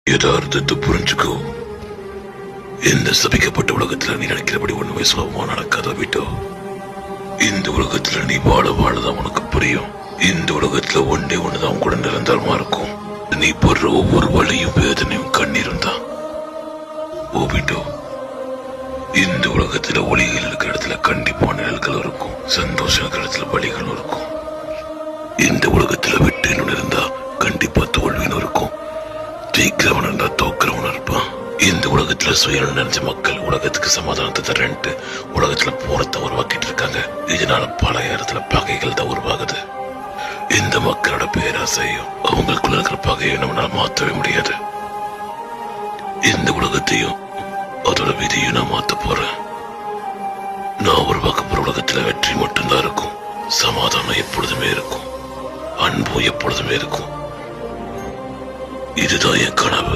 யதார்த்தத்தை புரிஞ்சுக்கோ. இந்த சபிக்கப்பட்ட உலகத்துல நீ நினைக்கிறபடி ஒண்ணுமே சுலபமா நடக்காத விட்டோ. இந்த உலகத்துல நீ வாழதான் உனக்கு புரியும். இந்த உலகத்துல ஒண்ணுதான் கூட நிரந்தரமா இருக்கும். நீ போடுற ஒவ்வொரு வலியும் வேதனையும் கண்ணீரும் தான். ஓபிட்டோ, இந்த உலகத்துல ஒளிகள் இருக்கிற இடத்துல கண்டிப்பா நிழல்கள் இருக்கும். சந்தோஷம் இருக்கிற இடத்துல வலிகளும் இருக்கும். இந்த உலகத்துல வெற்றின்னு இருந்தா கண்டிப்பா தோல்வின்னு இருக்கும். ஜெயிக்கிறவன் இருந்தா தோக்கிறவன் இருப்பான். இந்த உலகத்துல சுயநலம் நினைச்ச மக்கள் உலகத்துக்கு சமாதானத்தை தரேன்ட்டு உலகத்துல போரத்தை உருவாக்கிட்டு இருக்காங்க. இதனால பல இடத்துல பகைகள் தான் உருவாகுது. இந்த மக்களோட பேராசையும் அவங்களுக்குள்ள இருக்கிற பகையும் நம்மளால மாற்றவே முடியாது. இந்த உலகத்தையும் அதோட விதியும் நான் மாத்த போறேன். நான் உருவாக்க போற உலகத்துல வெற்றி மட்டும்தான் இருக்கும். சமாதானம் எப்பொழுதுமே இருக்கும். அன்பும் எப்பொழுதுமே இருக்கும். இதுதான் என் கனவு.